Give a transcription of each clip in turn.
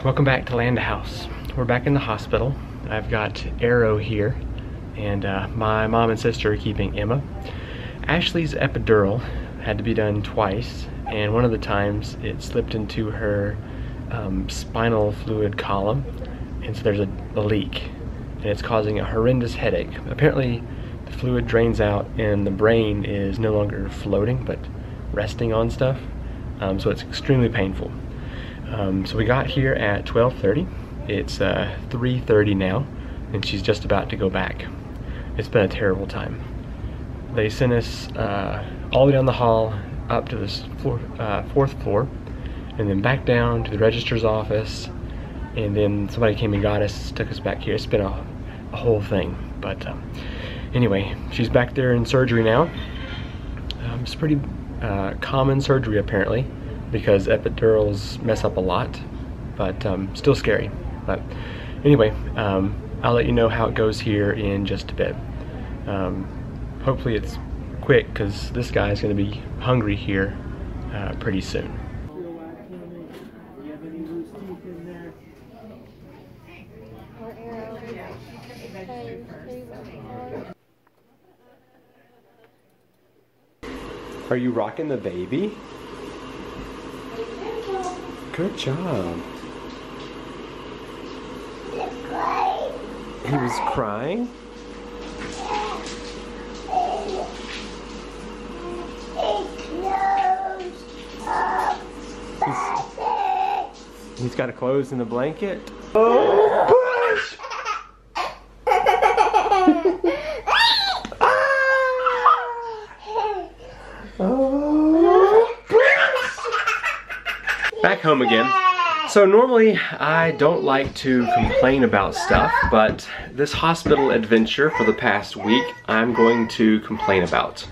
Welcome back to Land House. We're back in the hospital. I've got Arrow here, and my mom and sister are keeping Emma. Ashley's epidural had to be done twice, and one of the times it slipped into her spinal fluid column, and so there's a leak, and it's causing a horrendous headache. Apparently the fluid drains out and the brain is no longer floating but resting on stuff, so it's extremely painful. So we got here at 12:30. It's 3:30 now, and she's just about to go back. It's been a terrible time. They sent us all the way down the hall up to this fourth floor, and then back down to the registrar's office, and then somebody came and got us, took us back here. It's been a whole thing, but anyway, she's back there in surgery now. It's pretty common surgery apparently, because epidurals mess up a lot, but still scary. But anyway, I'll let you know how it goes here in just a bit. Hopefully it's quick, because this guy's going to be hungry here pretty soon. Are you rocking the baby? Good job. He was crying? He's got a clothes in the blanket. Oh, push! Back home again. So normally I don't like to complain about stuff, but this hospital adventure for the past week I'm going to complain about.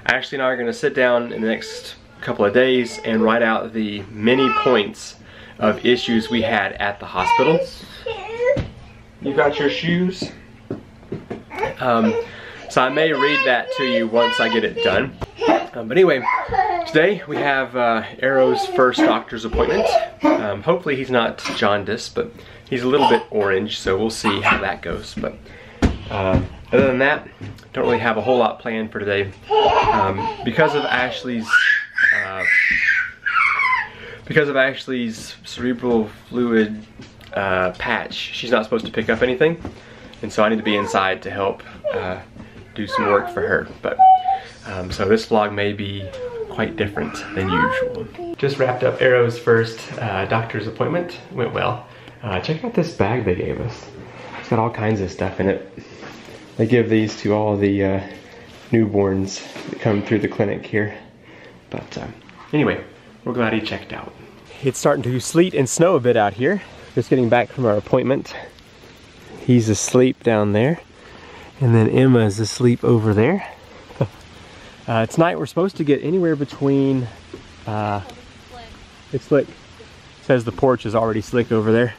Ashley and I are going to sit down in the next couple of days and write out the many points of issues we had at the hospital. You got your shoes? So I may read that to you once I get it done. But anyway, today we have Arrow's first doctor's appointment. Hopefully he's not jaundiced, but he's a little bit orange, so we'll see how that goes. But other than that, don't really have a whole lot planned for today. Because of Ashley's cerebral fluid patch, she's not supposed to pick up anything, and so I need to be inside to help do some work for her. But so this vlog may be quite different than usual. Just wrapped up Arrow's first doctor's appointment. Went well. Check out this bag they gave us. It's got all kinds of stuff in it. They give these to all the newborns that come through the clinic here. But anyway, we're glad he checked out. It's starting to sleet and snow a bit out here. Just getting back from our appointment. He's asleep down there, and then Emma is asleep over there. Tonight we're supposed to get anywhere between, it's slick. It says the porch is already slick over there.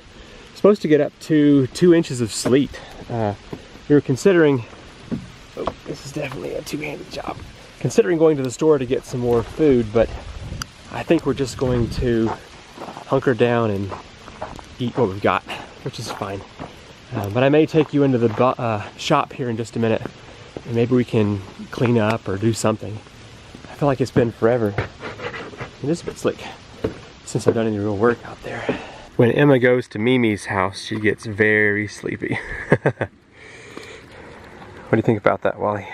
Supposed to get up to 2 inches of sleet. We were considering, oh, this is definitely a two-handed job. Considering going to the store to get some more food, but I think we're just going to hunker down and eat what we've got, which is fine. But I may take you into the shop here in just a minute, and maybe we can clean up or do something. I feel like it's been forever. It is a bit slick since I've done any real work out there. When Emma goes to Mimi's house, she gets very sleepy. What do you think about that, Wally?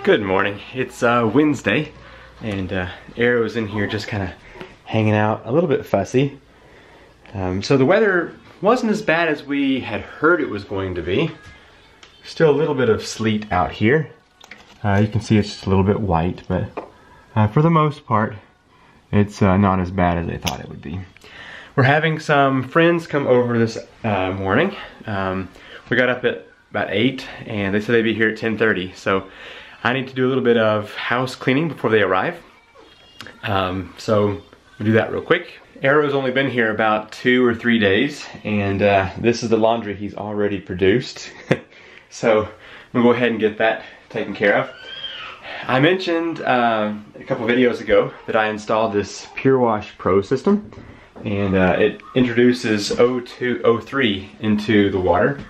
Good morning. It's Wednesday, and Arrow's in here just kind of hanging out, a little bit fussy. So the weather wasn't as bad as we had heard it was going to be. Still a little bit of sleet out here. You can see it's just a little bit white, but for the most part, it's not as bad as I thought it would be. We're having some friends come over this morning. We got up at about 8, and they said they'd be here at 10:30. So I need to do a little bit of house cleaning before they arrive. So we'll do that real quick. Arrow's only been here about 2 or 3 days, and this is the laundry he's already produced. So we'll go ahead and get that taken care of. I mentioned a couple videos ago that I installed this Pure Wash Pro system, and it introduces O3 into the water.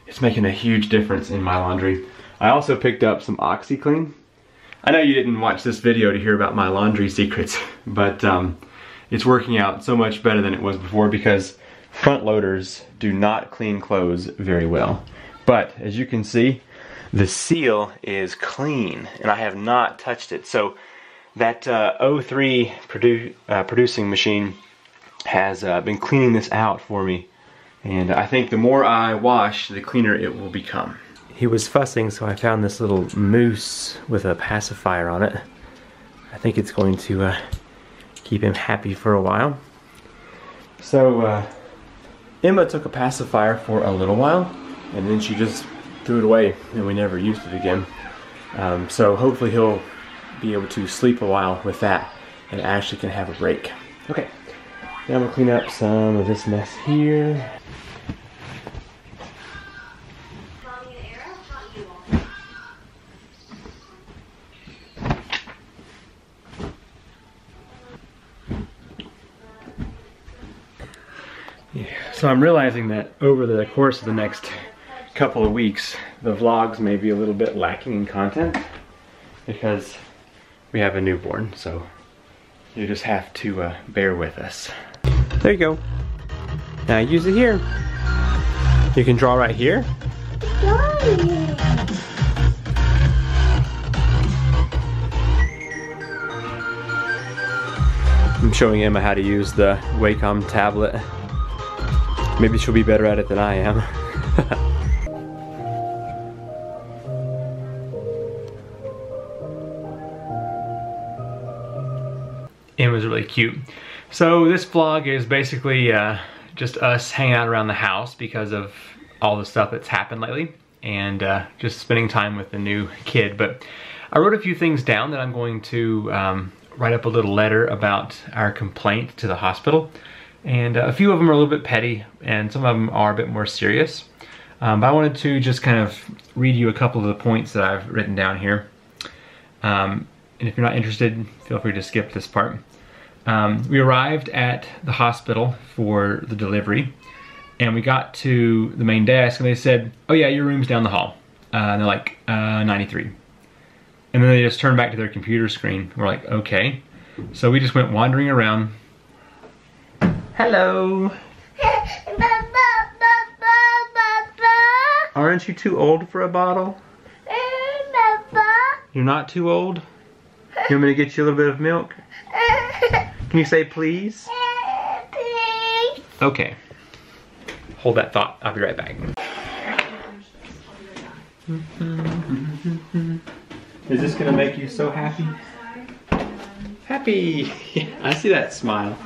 It's making a huge difference in my laundry. I also picked up some OxyClean. I know you didn't watch this video to hear about my laundry secrets, but it's working out so much better than it was before because front loaders do not clean clothes very well. But as you can see, the seal is clean and I have not touched it. So that O3 producing machine has been cleaning this out for me. And I think the more I wash, the cleaner it will become. He was fussing, so I found this little mousse with a pacifier on it. I think it's going to keep him happy for a while. So Emma took a pacifier for a little while, and then she just threw it away and we never used it again. So hopefully he'll be able to sleep a while with that and Ashley can have a break. Okay, now I'm gonna clean up some of this mess here. So I'm realizing that over the course of the next couple of weeks, the vlogs may be a little bit lacking in content because we have a newborn, so you just have to bear with us. There you go. Now use it here. You can draw right here. I'm showing Emma how to use the Wacom tablet. Maybe she'll be better at it than I am. It was really cute. So this vlog is basically just us hanging out around the house because of all the stuff that's happened lately and just spending time with the new kid. But I wrote a few things down that I'm going to write up a little letter about our complaint to the hospital. And a few of them are a little bit petty and some of them are a bit more serious. But I wanted to just kind of read you a couple of the points that I've written down here. And if you're not interested, feel free to skip this part. We arrived at the hospital for the delivery and we got to the main desk and they said, oh yeah, your room's down the hall. And they're like, 93. And then they just turned back to their computer screen. We're like, okay. So we just went wandering around. Hello. Aren't you too old for a bottle? You're not too old? You want me to get you a little bit of milk? Can you say please? Please. Okay. Hold that thought. I'll be right back. Is this gonna make you so happy? Happy! I see that smile.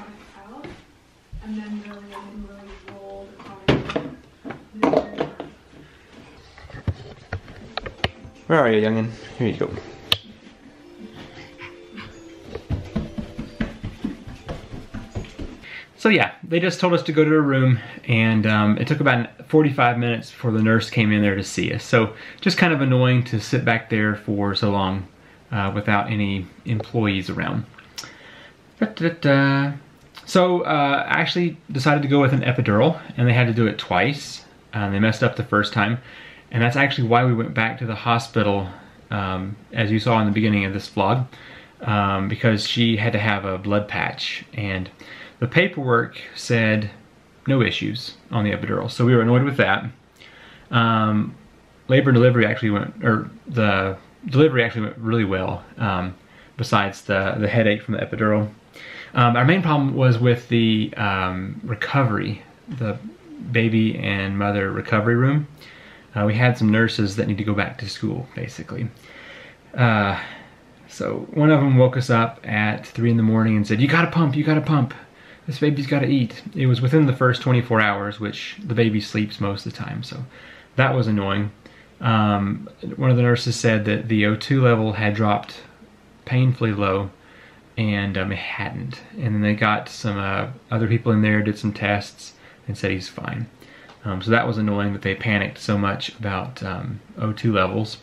Where are you, youngin'? Here you go. So yeah, they just told us to go to a room and it took about 45 minutes before the nurse came in there to see us. So just kind of annoying to sit back there for so long without any employees around. So I actually decided to go with an epidural and they had to do it twice. They messed up the first time. And that's actually why we went back to the hospital, as you saw in the beginning of this vlog, because she had to have a blood patch. And the paperwork said no issues on the epidural. So we were annoyed with that. Labor and delivery actually went, or the delivery actually went really well, besides the headache from the epidural. Our main problem was with the recovery, the baby and mother recovery room. We had some nurses that need to go back to school, basically. So one of them woke us up at 3 in the morning and said, you gotta pump, you gotta pump. This baby's gotta eat. It was within the first 24 hours, which the baby sleeps most of the time, so that was annoying. One of the nurses said that the O2 level had dropped painfully low, and it hadn't. And then they got some other people in there, did some tests, and said he's fine. So that was annoying that they panicked so much about O2 levels.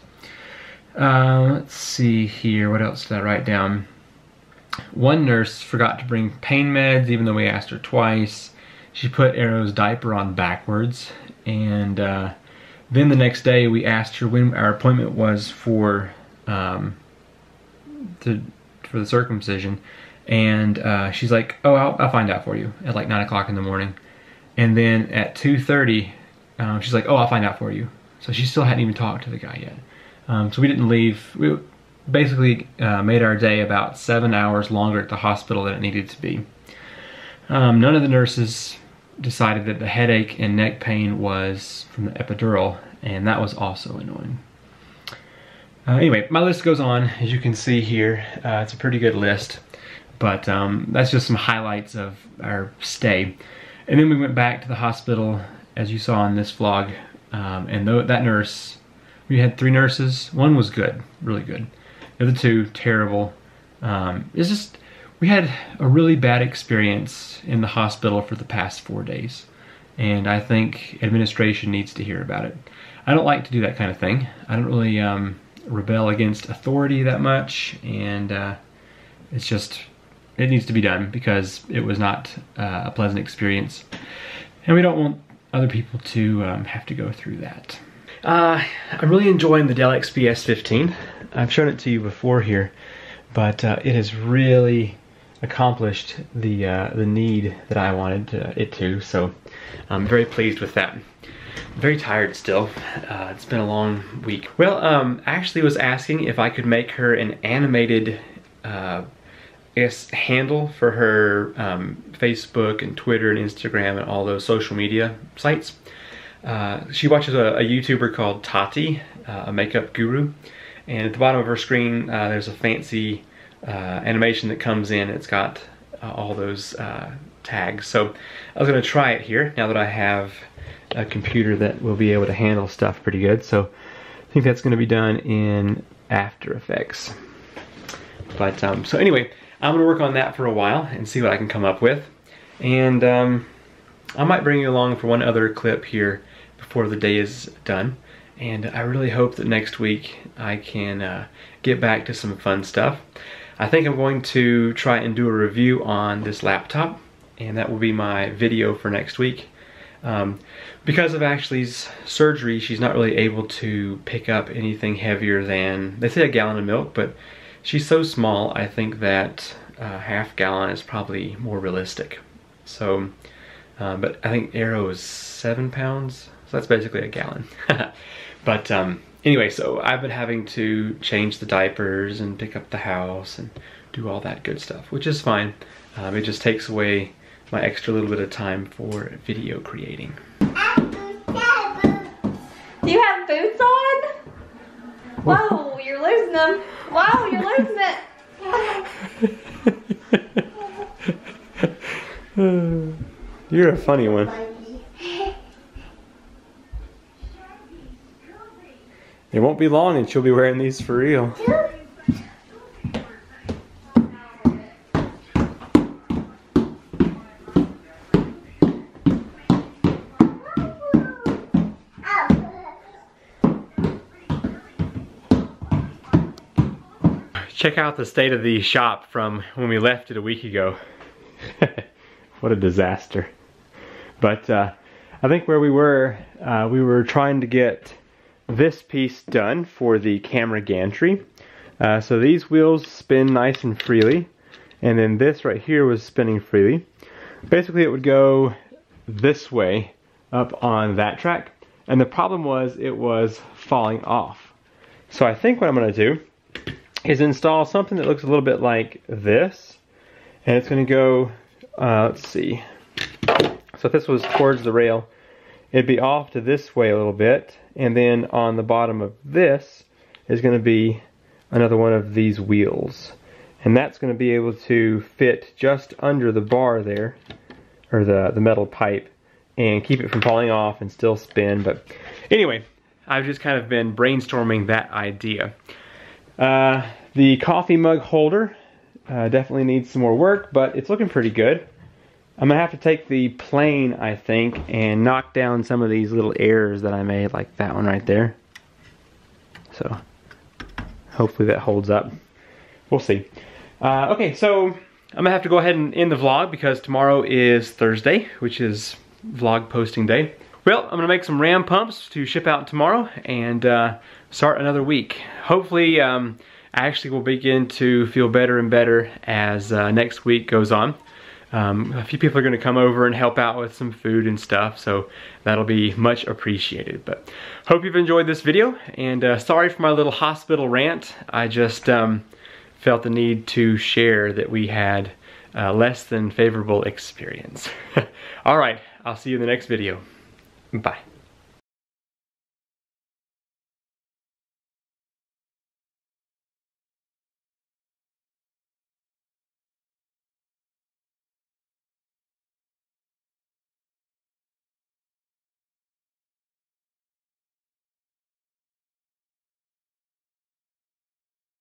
Let's see here, what else did I write down? One nurse forgot to bring pain meds even though we asked her twice. She put Arrow's diaper on backwards, and then the next day we asked her when our appointment was for the circumcision, and she's like, oh, I'll find out for you at like 9 o'clock in the morning. And then at 2:30 she's like, oh, I'll find out for you. So she still hadn't even talked to the guy yet. So we didn't leave. We basically made our day about 7 hours longer at the hospital than it needed to be. None of the nurses decided that the headache and neck pain was from the epidural, and that was also annoying. Anyway, my list goes on, as you can see here. It's a pretty good list, but that's just some highlights of our stay. And then we went back to the hospital, as you saw in this vlog, and that nurse, we had 3 nurses. One was good, really good. The other 2, terrible. It's just, we had a really bad experience in the hospital for the past 4 days, and I think administration needs to hear about it. I don't like to do that kind of thing. I don't really rebel against authority that much, and it's just, it needs to be done because it was not a pleasant experience, and we don't want other people to have to go through that. I'm really enjoying the Dell XPS 15. I've shown it to you before here, but it has really accomplished the need that I wanted it to, so I'm very pleased with that. I'm very tired still. It's been a long week. Well, Ashley was asking if I could make her an animated handle for her Facebook and Twitter and Instagram and all those social media sites. She watches a YouTuber called Tati, a makeup guru, and at the bottom of her screen there's a fancy animation that comes in. It's got all those tags. So I was going to try it here now that I have a computer that will be able to handle stuff pretty good. So I think that's going to be done in After Effects. But so anyway, I'm going to work on that for a while and see what I can come up with. And I might bring you along for one other clip here before the day is done. And I really hope that next week I can get back to some fun stuff. I think I'm going to try and do a review on this laptop, and that will be my video for next week. Because of Ashley's surgery, she's not really able to pick up anything heavier than, they say, a gallon of milk, but she's so small, I think that half gallon is probably more realistic. So, but I think Arrow is 7 pounds, so that's basically a gallon. But anyway, so I've been having to change the diapers and pick up the house and do all that good stuff, which is fine. It just takes away my extra little bit of time for video creating. Do you have boots on? Whoa, you're losing them. Wow, you're losing it. You're a funny one. It won't be long and she'll be wearing these for real. Check out the state of the shop from when we left it a week ago. What a disaster. But I think where we were trying to get this piece done for the camera gantry. So these wheels spin nice and freely, and then this right here was spinning freely. Basically it would go this way up on that track, and the problem was it was falling off. So I think what I'm going to do is install something that looks a little bit like this, and it's going to go, let's see, so if this was towards the rail, it'd be off to this way a little bit, and then on the bottom of this is going to be another one of these wheels, and that's going to be able to fit just under the bar there, or the metal pipe, and keep it from falling off and still spin. But anyway, I've just kind of been brainstorming that idea. The coffee mug holder definitely needs some more work, but it's looking pretty good. I'm gonna have to take the plane, I think, and knock down some of these little errors that I made, like that one right there. So hopefully that holds up. We'll see. Okay, so I'm gonna have to go ahead and end the vlog because tomorrow is Thursday, which is vlog posting day. Well, I'm gonna make some ram pumps to ship out tomorrow and start another week. Hopefully, I actually will begin to feel better and better as next week goes on. A few people are gonna come over and help out with some food and stuff, so that'll be much appreciated. But hope you've enjoyed this video, and sorry for my little hospital rant. I just felt the need to share that we had less than favorable experience. All right, I'll see you in the next video. Bye.